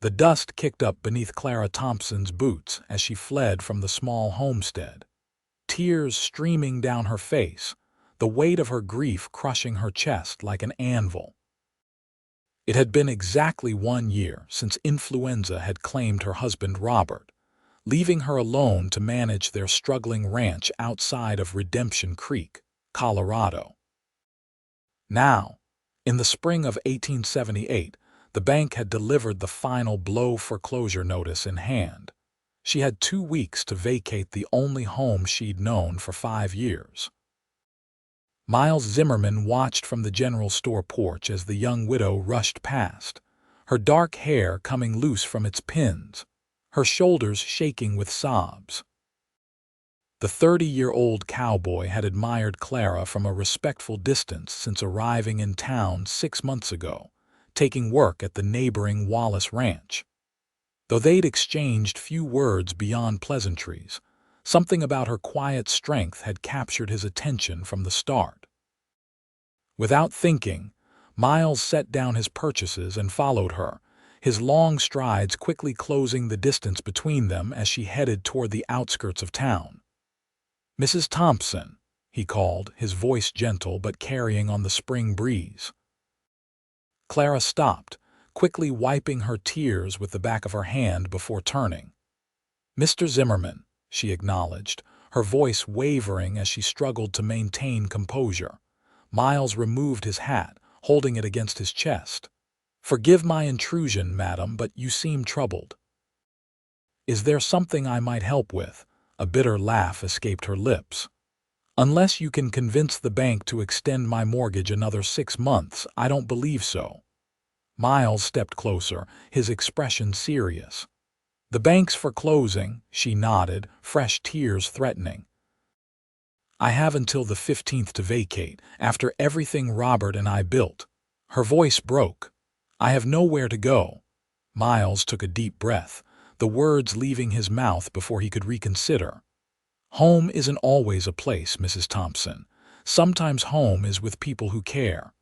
The dust kicked up beneath Clara Thompson's boots as she fled from the small homestead, tears streaming down her face, the weight of her grief crushing her chest like an anvil. It had been exactly 1 year since influenza had claimed her husband Robert, leaving her alone to manage their struggling ranch outside of Redemption Creek, Colorado. Now, in the spring of 1878, the bank had delivered the final blow foreclosure notice in hand. She had 2 weeks to vacate the only home she'd known for 5 years. Miles Zimmerman watched from the general store porch as the young widow rushed past, her dark hair coming loose from its pins, her shoulders shaking with sobs. The 30-year-old cowboy had admired Clara from a respectful distance since arriving in town 6 months ago, taking work at the neighboring Wallace Ranch. Though they'd exchanged few words beyond pleasantries, something about her quiet strength had captured his attention from the start. Without thinking, Miles set down his purchases and followed her, his long strides quickly closing the distance between them as she headed toward the outskirts of town. "Mrs. Thompson," he called, his voice gentle but carrying on the spring breeze. Clara stopped, quickly wiping her tears with the back of her hand before turning. "Mr. Zimmerman," she acknowledged, her voice wavering as she struggled to maintain composure. Miles removed his hat, holding it against his chest. "Forgive my intrusion, madam, but you seem troubled." "Is there something I might help with?" A bitter laugh escaped her lips. "Unless you can convince the bank to extend my mortgage another 6 months, I don't believe so." Miles stepped closer, his expression serious. "The bank's foreclosing," she nodded, fresh tears threatening. "I have until the 15th to vacate, after everything Robert and I built." Her voice broke. "I have nowhere to go." Miles took a deep breath, the words leaving his mouth before he could reconsider. "Home isn't always a place, Mrs. Thompson. Sometimes home is with people who care."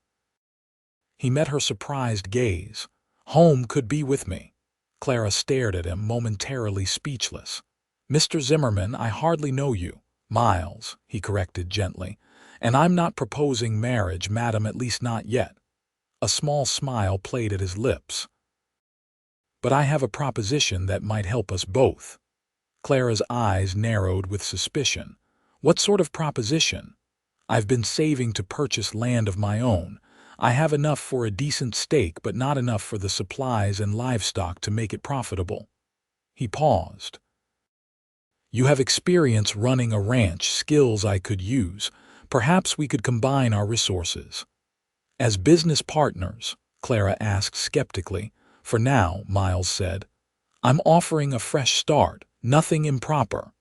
He met her surprised gaze. "Home could be with me." Clara stared at him, momentarily speechless. "Mr. Zimmerman, I hardly know you." "Miles," he corrected gently. "And I'm not proposing marriage, madam, at least not yet." A small smile played at his lips. "But I have a proposition that might help us both." Clara's eyes narrowed with suspicion. "What sort of proposition?" "I've been saving to purchase land of my own. I have enough for a decent stake, but not enough for the supplies and livestock to make it profitable." He paused. "You have experience running a ranch, skills I could use. Perhaps we could combine our resources." "As business partners?" Clara asked skeptically. "For now," Miles said. "I'm offering a fresh start, nothing improper."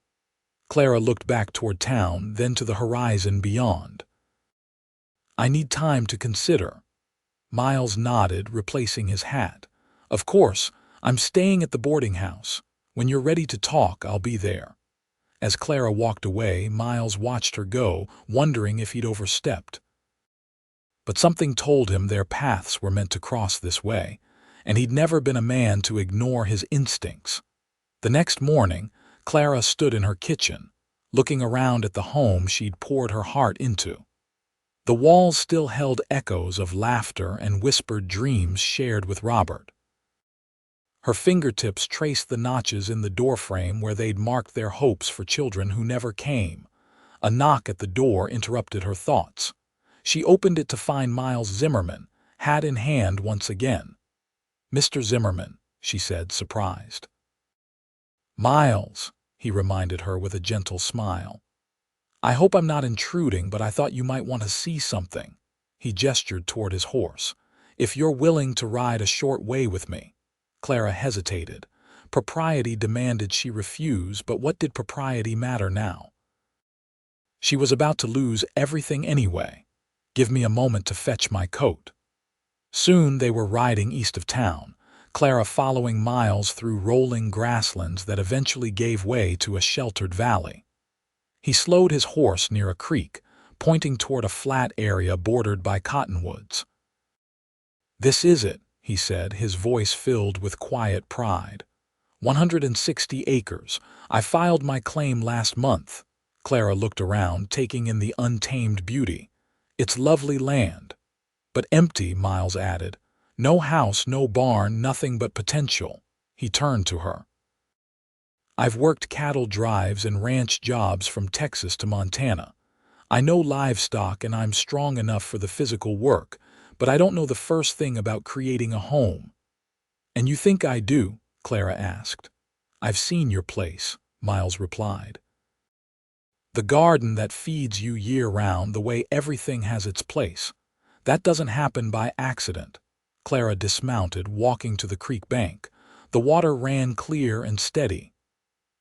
Clara looked back toward town, then to the horizon beyond. "I need time to consider." Miles nodded, replacing his hat. "Of course, I'm staying at the boarding house. When you're ready to talk, I'll be there." As Clara walked away, Miles watched her go, wondering if he'd overstepped. But something told him their paths were meant to cross this way, and he'd never been a man to ignore his instincts. The next morning, Clara stood in her kitchen, looking around at the home she'd poured her heart into. The walls still held echoes of laughter and whispered dreams shared with Robert. Her fingertips traced the notches in the doorframe where they'd marked their hopes for children who never came. A knock at the door interrupted her thoughts. She opened it to find Miles Zimmerman, hat in hand once again. "Mr. Zimmerman," she said, surprised. "Miles," he reminded her with a gentle smile. "I hope I'm not intruding, but I thought you might want to see something." He gestured toward his horse. "If you're willing to ride a short way with me." Clara hesitated. Propriety demanded she refuse, but what did propriety matter now? She was about to lose everything anyway. "Give me a moment to fetch my coat." Soon they were riding east of town, Clara following Miles through rolling grasslands that eventually gave way to a sheltered valley. He slowed his horse near a creek, pointing toward a flat area bordered by cottonwoods. "This is it," he said, his voice filled with quiet pride. 160 acres. I filed my claim last month. Clara looked around, taking in the untamed beauty. It's lovely land. But empty, Miles added. No house, no barn, nothing but potential. He turned to her. I've worked cattle drives and ranch jobs from Texas to Montana. I know livestock and I'm strong enough for the physical work, but I don't know the first thing about creating a home. And you think I do? Clara asked. I've seen your place, Miles replied. The garden that feeds you year-round, the way everything has its place. That doesn't happen by accident. Clara dismounted, walking to the creek bank. The water ran clear and steady.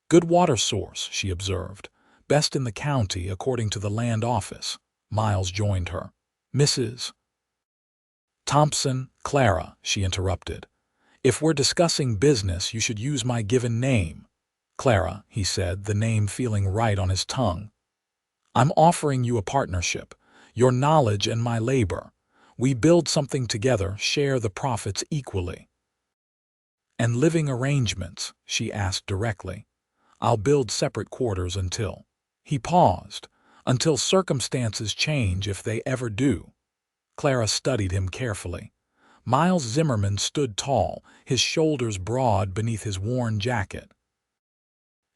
Good water source, she observed. Best in the county, according to the land office. Miles joined her. Mrs. Thompson, Clara, she interrupted. If we're discussing business, you should use my given name. Clara, he said, the name feeling right on his tongue. I'm offering you a partnership, your knowledge and my labor. We build something together, share the profits equally. And living arrangements, she asked directly. I'll build separate quarters until. He paused. Until circumstances change, if they ever do. Clara studied him carefully. Miles Zimmerman stood tall, his shoulders broad beneath his worn jacket.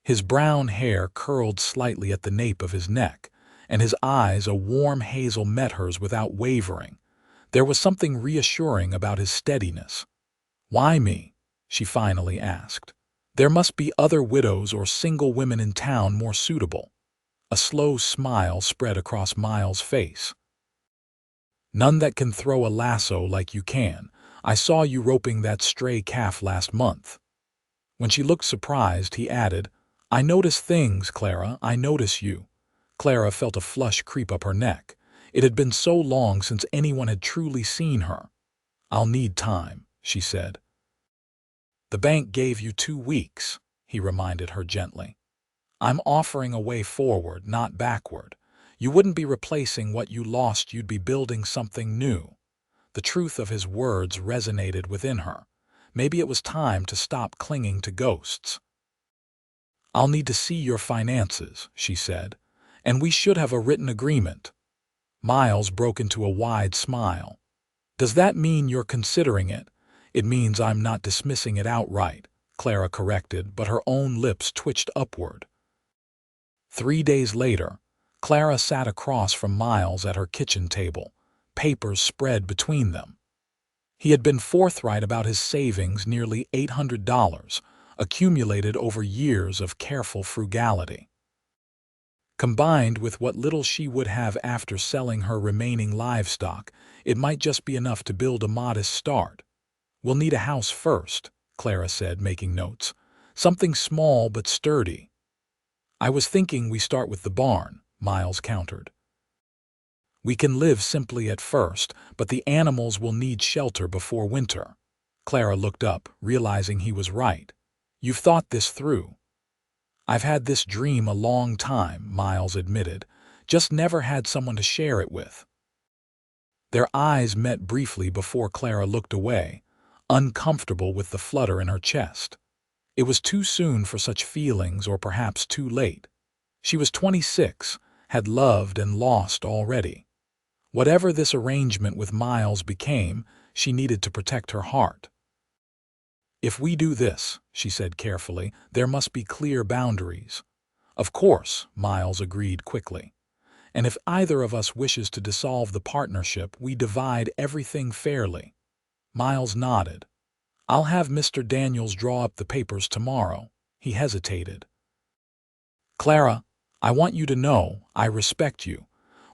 His brown hair curled slightly at the nape of his neck, and his eyes, a warm hazel, met hers without wavering. There was something reassuring about his steadiness. Why me? She finally asked. There must be other widows or single women in town more suitable. A slow smile spread across Miles' face. None that can throw a lasso like you can. I saw you roping that stray calf last month. When she looked surprised, he added, I notice things, Clara, I notice you. Clara felt a flush creep up her neck. It had been so long since anyone had truly seen her. I'll need time, she said. The bank gave you 2 weeks, he reminded her gently. I'm offering a way forward, not backward. You wouldn't be replacing what you lost, you'd be building something new. The truth of his words resonated within her. Maybe it was time to stop clinging to ghosts. I'll need to see your finances, she said, and we should have a written agreement. Miles broke into a wide smile. Does that mean you're considering it? It means I'm not dismissing it outright, Clara corrected, but her own lips twitched upward. 3 days later, Clara sat across from Miles at her kitchen table, papers spread between them. He had been forthright about his savings, nearly $800, accumulated over years of careful frugality. Combined with what little she would have after selling her remaining livestock, it might just be enough to build a modest start. We'll need a house first, Clara said, making notes. Something small but sturdy. I was thinking we start with the barn, Miles countered. We can live simply at first, but the animals will need shelter before winter. Clara looked up, realizing he was right. You've thought this through. I've had this dream a long time, Miles admitted, just never had someone to share it with. Their eyes met briefly before Clara looked away, uncomfortable with the flutter in her chest. It was too soon for such feelings, or perhaps too late. She was 26, had loved and lost already. Whatever this arrangement with Miles became, she needed to protect her heart. If we do this, she said carefully, there must be clear boundaries. Of course, Miles agreed quickly. And if either of us wishes to dissolve the partnership, we divide everything fairly. Miles nodded. I'll have Mr. Daniels draw up the papers tomorrow. He hesitated. Clara, I want you to know I respect you.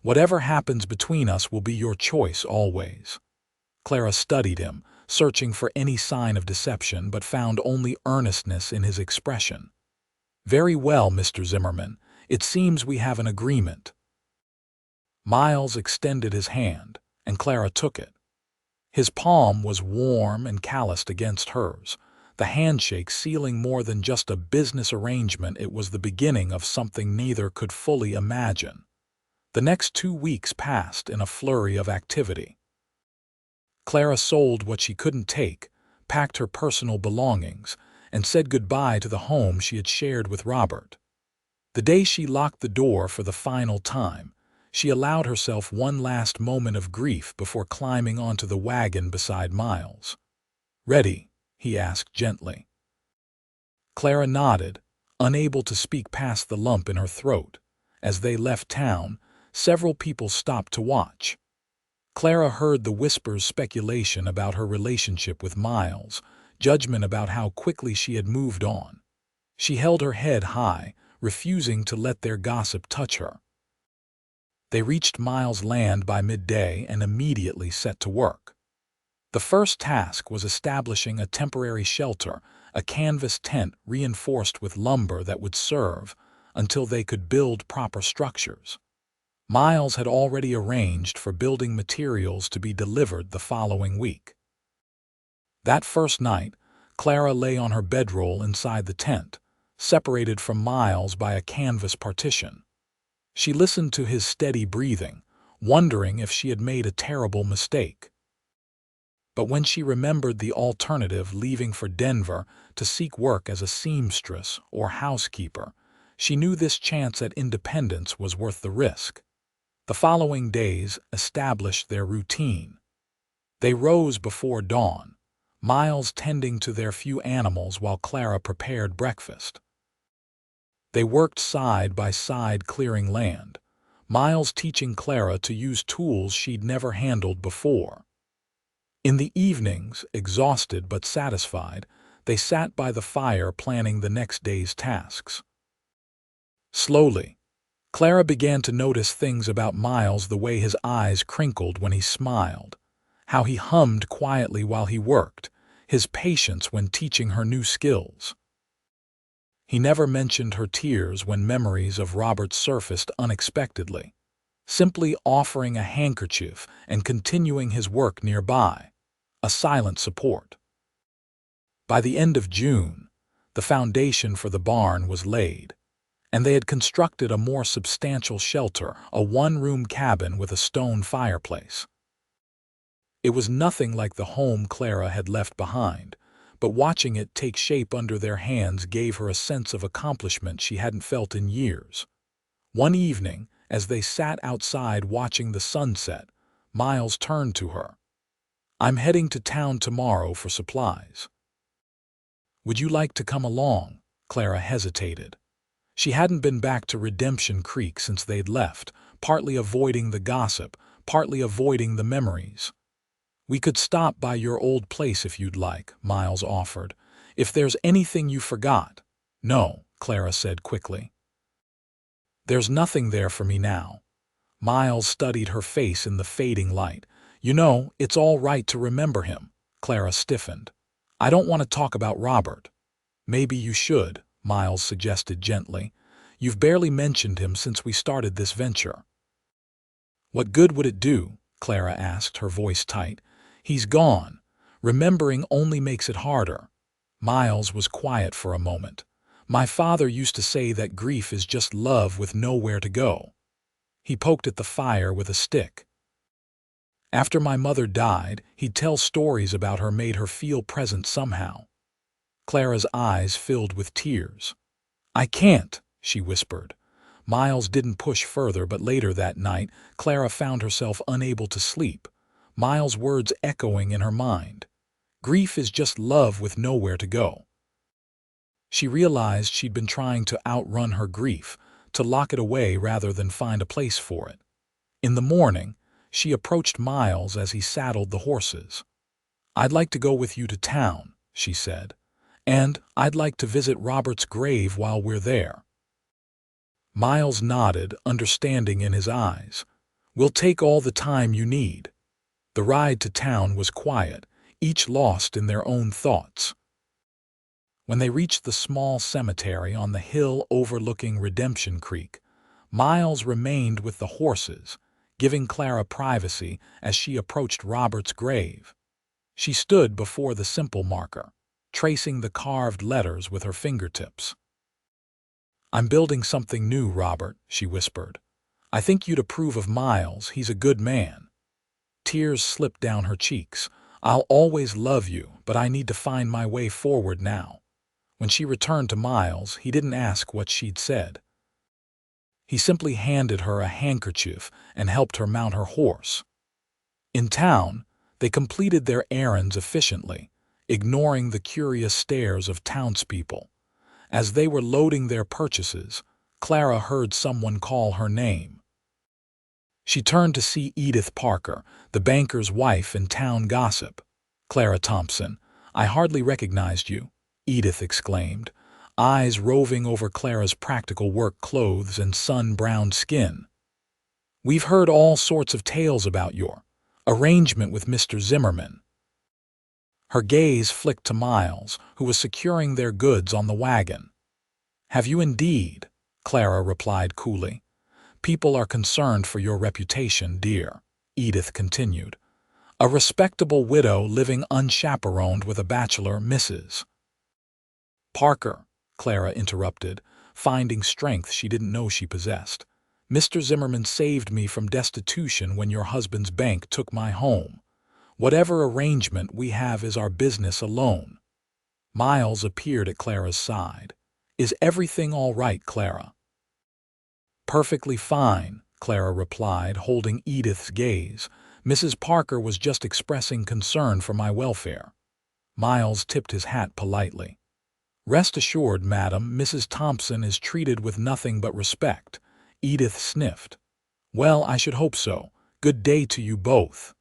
Whatever happens between us will be your choice always. Clara studied him, searching for any sign of deception, but found only earnestness in his expression. Very well, Mr. Zimmerman. It seems we have an agreement. Miles extended his hand, and Clara took it. His palm was warm and calloused against hers, the handshake sealing more than just a business arrangement. It was the beginning of something neither could fully imagine. The next 2 weeks passed in a flurry of activity. Clara sold what she couldn't take, packed her personal belongings, and said goodbye to the home she had shared with Robert. The day she locked the door for the final time, she allowed herself one last moment of grief before climbing onto the wagon beside Miles. "Ready?" he asked gently. Clara nodded, unable to speak past the lump in her throat. As they left town, several people stopped to watch. Clara heard the whispers, speculation about her relationship with Miles, judgment about how quickly she had moved on. She held her head high, refusing to let their gossip touch her. They reached Miles' land by midday and immediately set to work. The first task was establishing a temporary shelter, a canvas tent reinforced with lumber that would serve until they could build proper structures. Miles had already arranged for building materials to be delivered the following week. That first night, Clara lay on her bedroll inside the tent, separated from Miles by a canvas partition. She listened to his steady breathing, wondering if she had made a terrible mistake. But when she remembered the alternative, leaving for Denver to seek work as a seamstress or housekeeper, she knew this chance at independence was worth the risk. The following days established their routine. They rose before dawn, Miles tending to their few animals while Clara prepared breakfast. They worked side by side clearing land, Miles teaching Clara to use tools she'd never handled before. In the evenings, exhausted but satisfied, they sat by the fire planning the next day's tasks. Slowly, Clara began to notice things about Miles: the way his eyes crinkled when he smiled, how he hummed quietly while he worked, his patience when teaching her new skills. He never mentioned her tears when memories of Robert surfaced unexpectedly, simply offering a handkerchief and continuing his work nearby, a silent support. By the end of June, the foundation for the barn was laid, and they had constructed a more substantial shelter, a one-room cabin with a stone fireplace. It was nothing like the home Clara had left behind, but watching it take shape under their hands gave her a sense of accomplishment she hadn't felt in years. One evening, as they sat outside watching the sunset, Miles turned to her. "I'm heading to town tomorrow for supplies. Would you like to come along?" Clara hesitated. She hadn't been back to Redemption Creek since they'd left, partly avoiding the gossip, partly avoiding the memories. "We could stop by your old place if you'd like," Miles offered. "If there's anything you forgot." "No," Clara said quickly. "There's nothing there for me now." Miles studied her face in the fading light. "You know, it's all right to remember him." Clara stiffened. "I don't want to talk about Robert." "Maybe you should," Miles suggested gently. "You've barely mentioned him since we started this venture." "What good would it do?" Clara asked, her voice tight. "He's gone. Remembering only makes it harder." Miles was quiet for a moment. "My father used to say that grief is just love with nowhere to go." He poked at the fire with a stick. "After my mother died, he'd tell stories about her, made her feel present somehow." Clara's eyes filled with tears. "I can't," she whispered. Miles didn't push further, but later that night, Clara found herself unable to sleep, Miles' words echoing in her mind. "Grief is just love with nowhere to go." She realized she'd been trying to outrun her grief, to lock it away rather than find a place for it. In the morning, she approached Miles as he saddled the horses. "I'd like to go with you to town," she said. "And I'd like to visit Robert's grave while we're there." Miles nodded, understanding in his eyes. "We'll take all the time you need." The ride to town was quiet, each lost in their own thoughts. When they reached the small cemetery on the hill overlooking Redemption Creek, Miles remained with the horses, giving Clara privacy as she approached Robert's grave. She stood before the simple marker, tracing the carved letters with her fingertips. "I'm building something new, Robert," she whispered. "I think you'd approve of Miles. He's a good man." Tears slipped down her cheeks. "I'll always love you, but I need to find my way forward now." When she returned to Miles, he didn't ask what she'd said. He simply handed her a handkerchief and helped her mount her horse. In town, they completed their errands efficiently, ignoring the curious stares of townspeople. As they were loading their purchases, Clara heard someone call her name. She turned to see Edith Parker, the banker's wife and town gossip. "Clara Thompson, I hardly recognized you," Edith exclaimed, eyes roving over Clara's practical work clothes and sun-browned skin. "We've heard all sorts of tales about your arrangement with Mr. Zimmerman." Her gaze flicked to Miles, who was securing their goods on the wagon. "Have you indeed?" Clara replied coolly. "People are concerned for your reputation, dear," Edith continued. "A respectable widow living unchaperoned with a bachelor, Mrs. Parker," Clara interrupted, finding strength she didn't know she possessed. "Mr. Zimmerman saved me from destitution when your husband's bank took my home. Whatever arrangement we have is our business alone." Miles appeared at Clara's side. "Is everything all right, Clara?" "Perfectly fine," Clara replied, holding Edith's gaze. "Mrs. Parker was just expressing concern for my welfare." Miles tipped his hat politely. "Rest assured, madam, Mrs. Thompson is treated with nothing but respect." Edith sniffed. "Well, I should hope so. Good day to you both."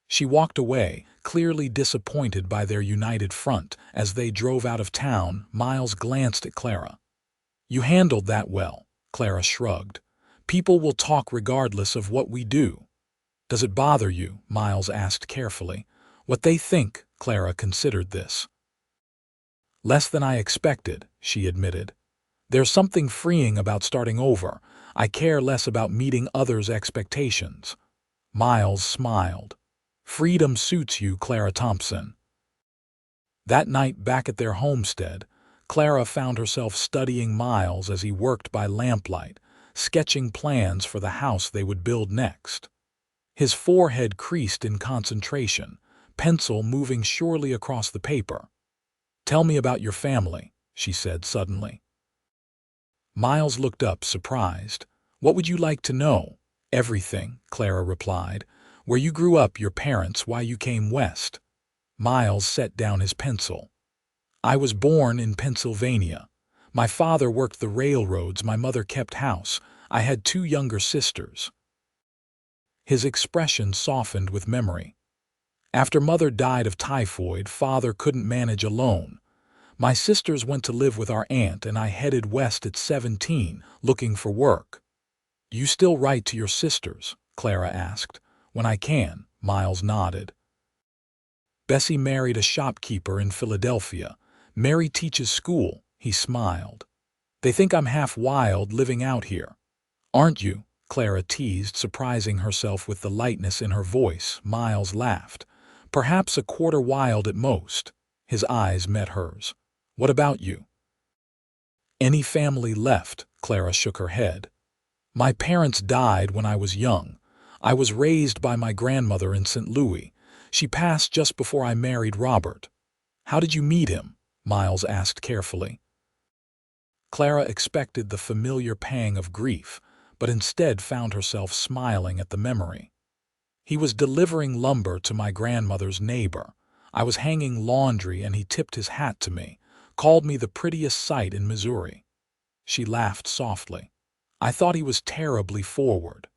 She walked away, clearly disappointed by their united front. As they drove out of town, Miles glanced at Clara. "You handled that well," Clara shrugged. "People will talk regardless of what we do." "Does it bother you?" Miles asked carefully. "What they think?" Clara considered this. "Less than I expected," she admitted. "There's something freeing about starting over. I care less about meeting others' expectations." Miles smiled. "Freedom suits you, Clara Thompson." That night back at their homestead, Clara found herself studying Miles as he worked by lamplight, sketching plans for the house they would build next. His forehead creased in concentration, pencil moving surely across the paper. "Tell me about your family," she said suddenly. Miles looked up, surprised. "What would you like to know?" "Everything," Clara replied. "Where you grew up, your parents, why you came west." Miles set down his pencil. "I was born in Pennsylvania. My father worked the railroads, my mother kept house. I had 2 younger sisters." His expression softened with memory. "After mother died of typhoid, father couldn't manage alone. My sisters went to live with our aunt and I headed west at 17, looking for work." "You still write to your sisters?" Clara asked. "When I can," Miles nodded. "Bessie married a shopkeeper in Philadelphia. Mary teaches school," he smiled. "They think I'm half wild living out here." "Aren't you?" Clara teased, surprising herself with the lightness in her voice. Miles laughed. "Perhaps a quarter wild at most." His eyes met hers. "What about you?" "Any family left?" Clara shook her head. "My parents died when I was young. I was raised by my grandmother in St. Louis. She passed just before I married Robert." "How did you meet him?" Miles asked carefully. Clara expected the familiar pang of grief, but instead found herself smiling at the memory. "He was delivering lumber to my grandmother's neighbor. I was hanging laundry and he tipped his hat to me, called me the prettiest sight in Missouri." She laughed softly. "I thought he was terribly forward."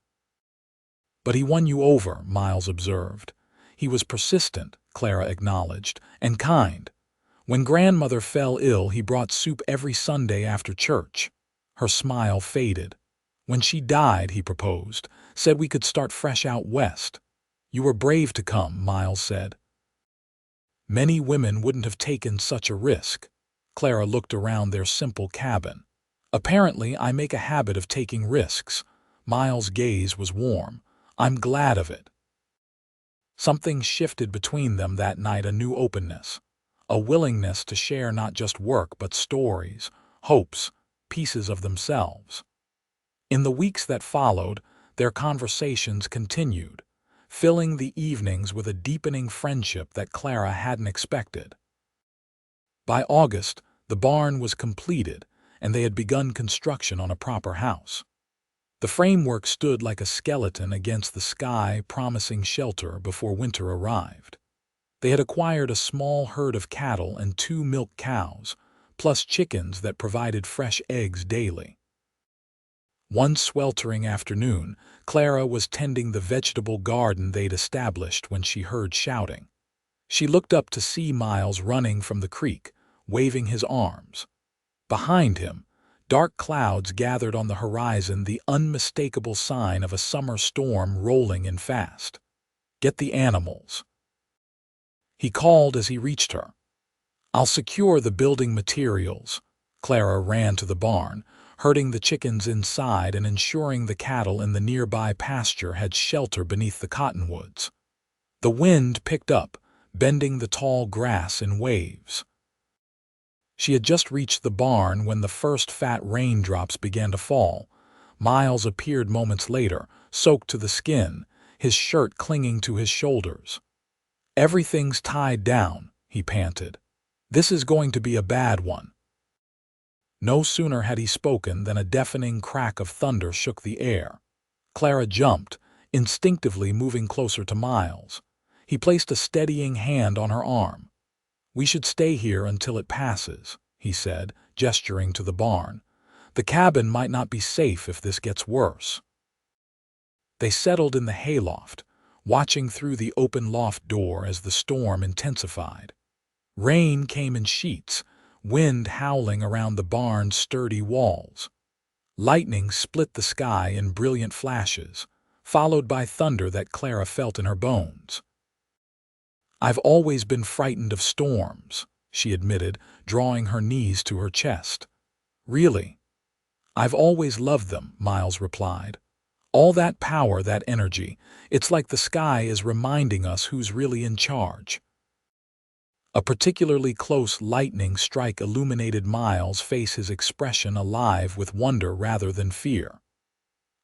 "But he won you over," Miles observed. "He was persistent," Clara acknowledged, "and kind. When grandmother fell ill, he brought soup every Sunday after church." Her smile faded. "When she died, he proposed, said we could start fresh out west." "You were brave to come," Miles said. "Many women wouldn't have taken such a risk." Clara looked around their simple cabin. "Apparently, I make a habit of taking risks." Miles' gaze was warm. "I'm glad of it." Something shifted between them that night, a new openness. A willingness to share not just work but stories, hopes, pieces of themselves. In the weeks that followed, their conversations continued. filling the evenings with a deepening friendship that Clara hadn't expected. By August, the barn was completed, and they had begun construction on a proper house. The framework stood like a skeleton against the sky, promising shelter before winter arrived. They had acquired a small herd of cattle and 2 milk cows, plus chickens that provided fresh eggs daily. One sweltering afternoon, Clara was tending the vegetable garden they'd established when she heard shouting. She looked up to see Miles running from the creek, waving his arms. Behind him, dark clouds gathered on the horizon, the unmistakable sign of a summer storm rolling in fast. "Get the animals," he called as he reached her. "I'll secure the building materials." Clara ran to the barn, herding the chickens inside and ensuring the cattle in the nearby pasture had shelter beneath the cottonwoods. The wind picked up, bending the tall grass in waves. She had just reached the barn when the first fat raindrops began to fall. Miles appeared moments later, soaked to the skin, his shirt clinging to his shoulders. "Everything's tied down," he panted. "This is going to be a bad one." No sooner had he spoken than a deafening crack of thunder shook the air. Clara jumped, instinctively moving closer to Miles. He placed a steadying hand on her arm. "We should stay here until it passes," he said, gesturing to the barn. "The cabin might not be safe if this gets worse." They settled in the hayloft, watching through the open loft door as the storm intensified. Rain came in sheets, wind howling around the barn's sturdy walls. Lightning split the sky in brilliant flashes, followed by thunder that Clara felt in her bones. "I've always been frightened of storms," she admitted, drawing her knees to her chest. "Really?" "I've always loved them," Miles replied. "All that power, that energy, it's like the sky is reminding us who's really in charge." A particularly close lightning strike illuminated Miles' face, his expression alive with wonder rather than fear.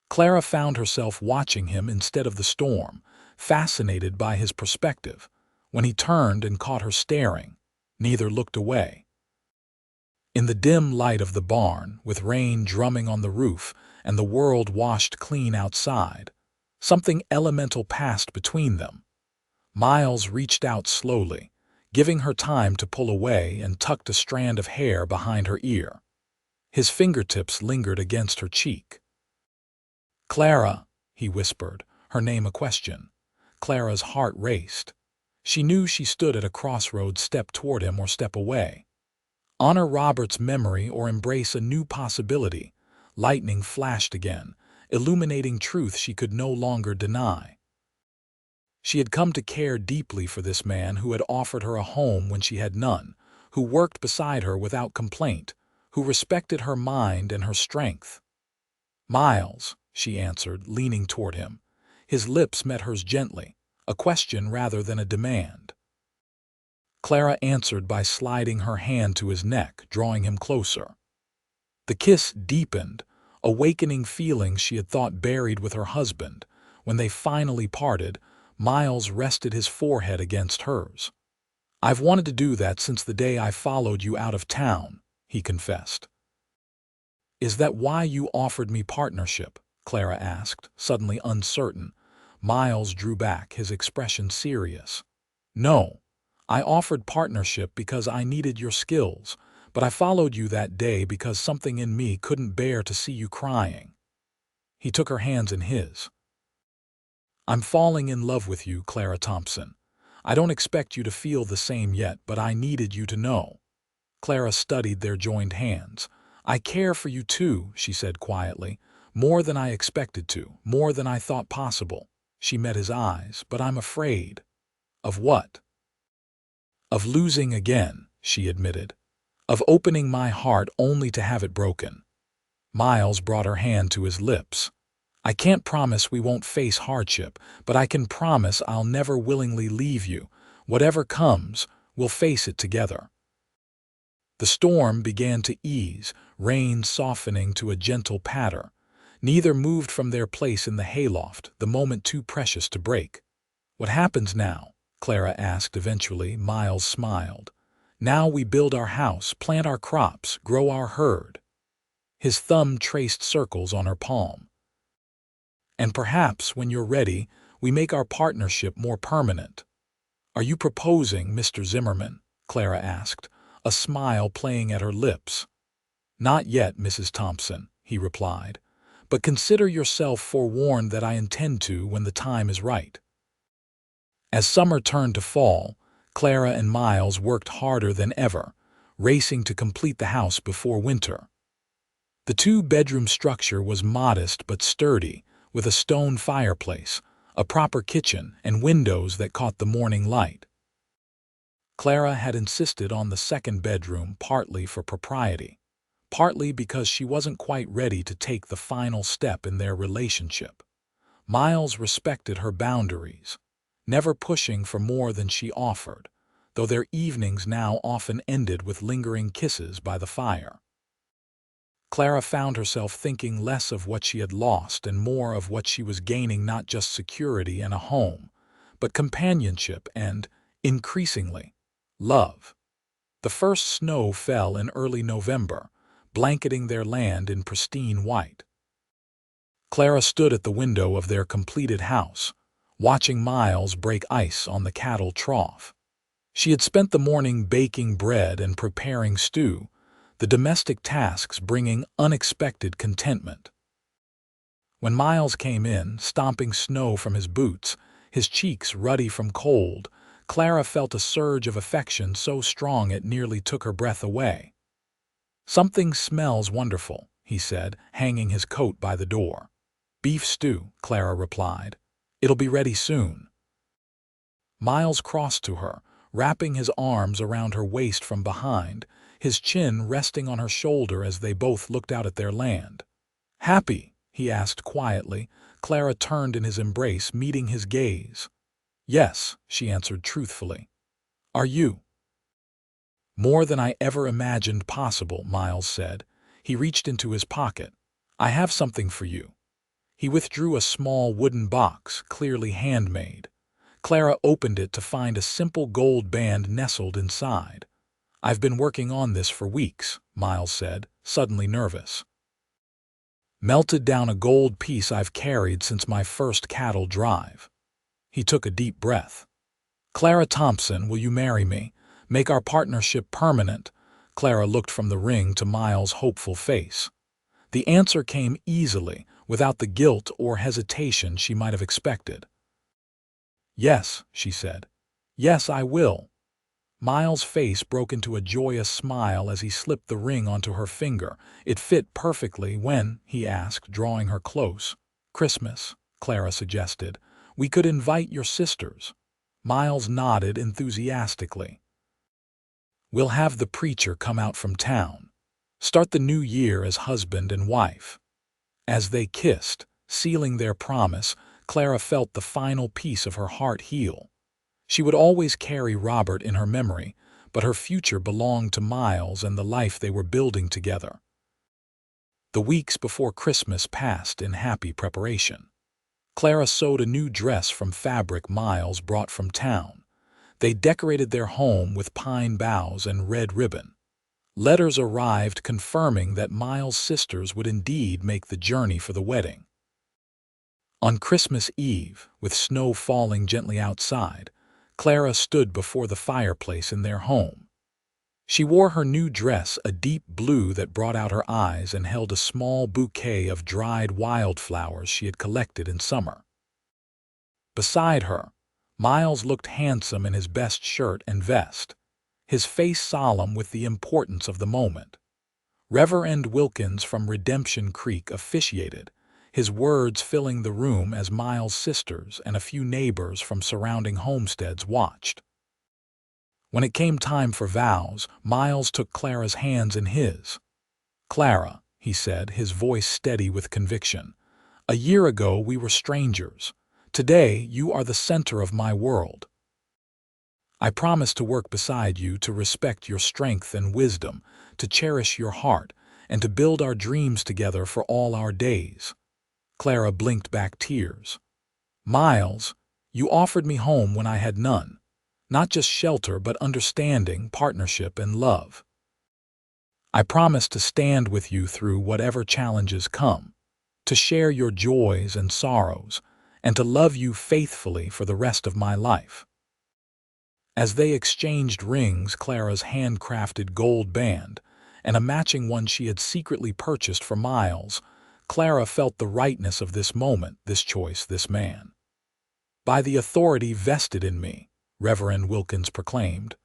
Clara found herself watching him instead of the storm, fascinated by his perspective. When he turned and caught her staring, neither looked away. In the dim light of the barn, with rain drumming on the roof and the world washed clean outside, something elemental passed between them. Miles reached out slowly, giving her time to pull away, and tucked a strand of hair behind her ear. His fingertips lingered against her cheek. "Clara," he whispered, her name a question. Clara's heart raced. She knew she stood at a crossroads: step toward him or step away. Honor Robert's memory or embrace a new possibility. Lightning flashed again, illuminating truth she could no longer deny. She had come to care deeply for this man who had offered her a home when she had none, who worked beside her without complaint, who respected her mind and her strength. "Miles," she answered, leaning toward him. His lips met hers gently, a question rather than a demand. Clara answered by sliding her hand to his neck, drawing him closer. The kiss deepened, awakening feelings she had thought buried with her husband. When they finally parted, Miles rested his forehead against hers. "I've wanted to do that since the day I followed you out of town," he confessed. "Is that why you offered me partnership?" Clara asked, suddenly uncertain. Miles drew back, his expression serious. "No, I offered partnership because I needed your skills, but I followed you that day because something in me couldn't bear to see you crying." He took her hands in his. "I'm falling in love with you, Clara Thompson. I don't expect you to feel the same yet, but I needed you to know." Clara studied their joined hands. "I care for you too," she said quietly. "More than I expected to, more than I thought possible." She met his eyes. "But I'm afraid." "Of what?" "Of losing again," she admitted. "Of opening my heart only to have it broken." Miles brought her hand to his lips. "I can't promise we won't face hardship, but I can promise I'll never willingly leave you. Whatever comes, we'll face it together." The storm began to ease, rain softening to a gentle patter. Neither moved from their place in the hayloft, the moment too precious to break. "What happens now?" Clara asked eventually. Miles smiled. "Now we build our house, plant our crops, grow our herd." His thumb traced circles on her palm. "And perhaps, when you're ready, we make our partnership more permanent." "Are you proposing, Mr. Zimmerman?" Clara asked, a smile playing at her lips. "Not yet, Mrs. Thompson," he replied, "but consider yourself forewarned that I intend to when the time is right." As summer turned to fall, Clara and Miles worked harder than ever, racing to complete the house before winter. The two-bedroom structure was modest but sturdy, with a stone fireplace, a proper kitchen, and windows that caught the morning light. Clara had insisted on the second bedroom partly for propriety, partly because she wasn't quite ready to take the final step in their relationship. Miles respected her boundaries, never pushing for more than she offered, though their evenings now often ended with lingering kisses by the fire. Clara found herself thinking less of what she had lost and more of what she was gaining, not just security and a home, but companionship and, increasingly, love. The first snow fell in early November, blanketing their land in pristine white. Clara stood at the window of their completed house, watching Miles break ice on the cattle trough. She had spent the morning baking bread and preparing stew, the domestic tasks bringing unexpected contentment. When Miles came in, stomping snow from his boots, his cheeks ruddy from cold, Clara felt a surge of affection so strong it nearly took her breath away. "Something smells wonderful," he said, hanging his coat by the door. "Beef stew," Clara replied. "It'll be ready soon." Miles crossed to her, wrapping his arms around her waist from behind, his chin resting on her shoulder as they both looked out at their land. "Happy?" he asked quietly. Clara turned in his embrace, meeting his gaze. "Yes," she answered truthfully. "Are you?" "More than I ever imagined possible," Miles said. He reached into his pocket. "I have something for you." He withdrew a small wooden box, clearly handmade. Clara opened it to find a simple gold band nestled inside. "I've been working on this for weeks," Miles said, suddenly nervous. "Melted down a gold piece I've carried since my first cattle drive." He took a deep breath. "Clara Thompson, will you marry me? Make our partnership permanent?" Clara looked from the ring to Miles' hopeful face. The answer came easily, without the guilt or hesitation she might have expected. "Yes," she said. "Yes, I will." Miles' face broke into a joyous smile as he slipped the ring onto her finger. "It fit perfectly when?" he asked, drawing her close. "Christmas," Clara suggested. "We could invite your sisters." Miles nodded enthusiastically. "We'll have the preacher come out from town. Start the new year as husband and wife." As they kissed, sealing their promise, Clara felt the final piece of her heart heal. She would always carry Robert in her memory, but her future belonged to Miles and the life they were building together. The weeks before Christmas passed in happy preparation. Clara sewed a new dress from fabric Miles brought from town. They decorated their home with pine boughs and red ribbon. Letters arrived confirming that Miles' sisters would indeed make the journey for the wedding. On Christmas Eve, with snow falling gently outside, Clara stood before the fireplace in their home. She wore her new dress, a deep blue that brought out her eyes, and held a small bouquet of dried wildflowers she had collected in summer. Beside her, Miles looked handsome in his best shirt and vest, his face solemn with the importance of the moment. Reverend Wilkins from Redemption Creek officiated, his words filling the room as Miles' sisters and a few neighbors from surrounding homesteads watched. When it came time for vows, Miles took Clara's hands in his. "Clara," he said, his voice steady with conviction, "a year ago we were strangers. Today you are the center of my world. I promise to work beside you, to respect your strength and wisdom, to cherish your heart, and to build our dreams together for all our days." Clara blinked back tears. "Miles, You offered me home when I had none. Not just shelter, but understanding, partnership, and love. I promise to stand with you through whatever challenges come, to share your joys and sorrows, and to love you faithfully for the rest of my life." As they exchanged rings, Clara's handcrafted gold band, and a matching one she had secretly purchased for Miles, Clara felt the rightness of this moment, this choice, this man. "By the authority vested in me," Reverend Wilkins proclaimed,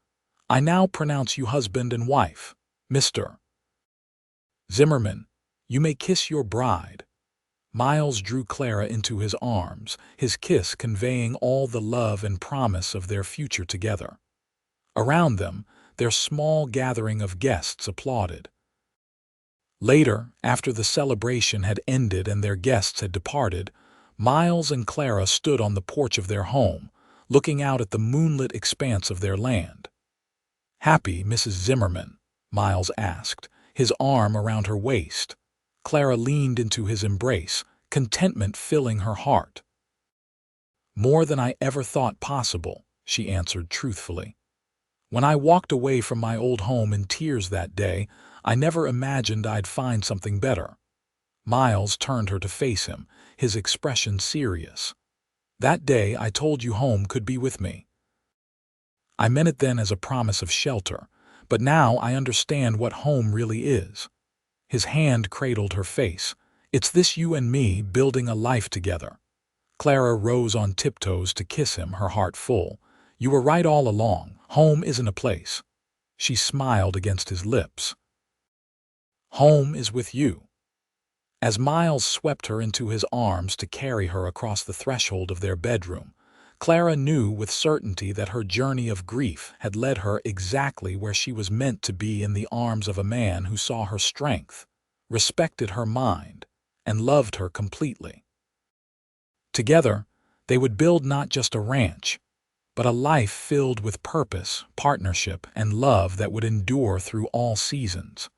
"I now pronounce you husband and wife. Mr. Zimmerman, you may kiss your bride." Miles drew Clara into his arms, his kiss conveying all the love and promise of their future together. Around them, their small gathering of guests applauded. Later, after the celebration had ended and their guests had departed, Miles and Clara stood on the porch of their home, looking out at the moonlit expanse of their land. "Happy, Mrs. Zimmerman?" Miles asked, his arm around her waist. Clara leaned into his embrace, contentment filling her heart. "More than I ever thought possible," she answered truthfully. "When I walked away from my old home in tears that day, I never imagined I'd find something better." Miles turned her to face him, his expression serious. "That day I told you home could be with me. I meant it then as a promise of shelter, but now I understand what home really is." His hand cradled her face. "It's this, you and me building a life together." Clara rose on tiptoes to kiss him, her heart full. "You were right all along. Home isn't a place." She smiled against his lips. "Home is with you." As Miles swept her into his arms to carry her across the threshold of their bedroom, Clara knew with certainty that her journey of grief had led her exactly where she was meant to be, in the arms of a man who saw her strength, respected her mind, and loved her completely. Together, they would build not just a ranch, but a life filled with purpose, partnership, and love that would endure through all seasons.